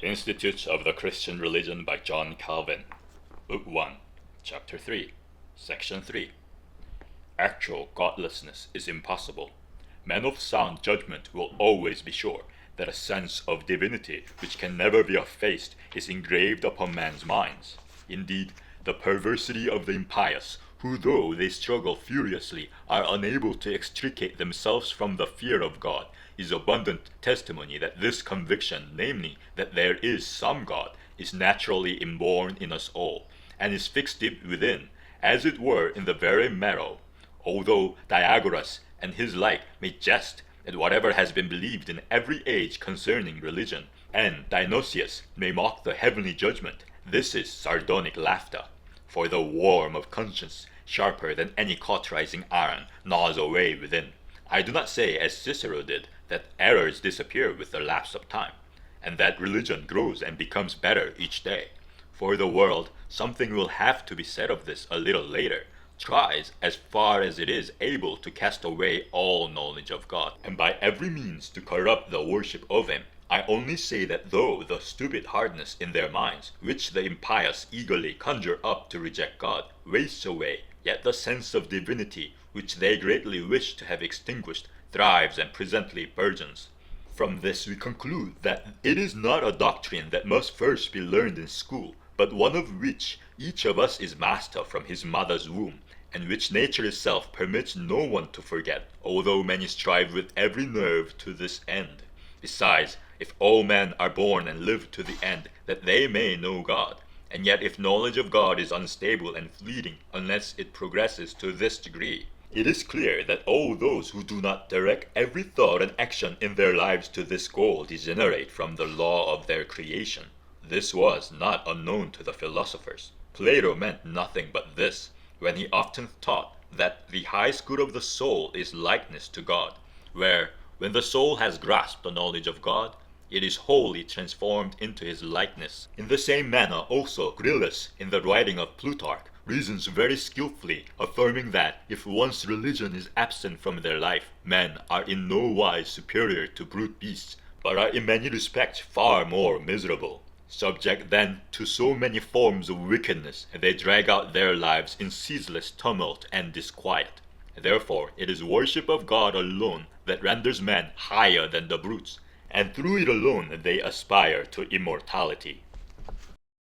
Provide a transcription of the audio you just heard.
Institutes of the Christian Religion by John Calvin, Book 1, Chapter 3, Section 3. Actual godlessness is impossible. Men of sound judgment will always be sure that a sense of divinity which can never be effaced is engraved upon men's minds. Indeed, the perversity of the impious, who though they struggle furiously are unable to extricate themselves from the fear of God, is abundant testimony that this conviction, namely, that there is some God, is naturally inborn in us all, and is fixed deep within, as it were in the very marrow. Although Diagoras and his like may jest at whatever has been believed in every age concerning religion, and Dionysius may mock the heavenly judgment, this is sardonic laughter. For the worm of conscience, sharper than any cauterizing iron, gnaws away within. I do not say, as Cicero did, that errors disappear with the lapse of time, and that religion grows and becomes better each day. For the world, something will have to be said of this a little later, tries as far as it is able to cast away all knowledge of God, and by every means to corrupt the worship of him. I only say that though the stupid hardness in their minds, which the impious eagerly conjure up to reject God, wastes away, yet the sense of divinity, which they greatly wish to have extinguished, thrives and presently burgeons. From this we conclude that it is not a doctrine that must first be learned in school, but one of which each of us is master from his mother's womb, and which nature itself permits no one to forget, although many strive with every nerve to this end. Besides, if all men are born and live to the end that they may know God, and yet if knowledge of God is unstable and fleeting unless it progresses to this degree, it is clear that all those who do not direct every thought and action in their lives to this goal degenerate from the law of their creation. This was not unknown to the philosophers. Plato meant nothing but this, when he often taught that the highest good of the soul is likeness to God, where, when the soul has grasped the knowledge of God, it is wholly transformed into his likeness. In the same manner also Gryllus, in the writing of Plutarch, reasons very skillfully, affirming that if once religion is absent from their life, men are in no wise superior to brute beasts, but are in many respects far more miserable. Subject then to so many forms of wickedness, they drag out their lives in ceaseless tumult and disquiet. Therefore it is worship of God alone that renders men higher than the brutes, and through it alone they aspire to immortality.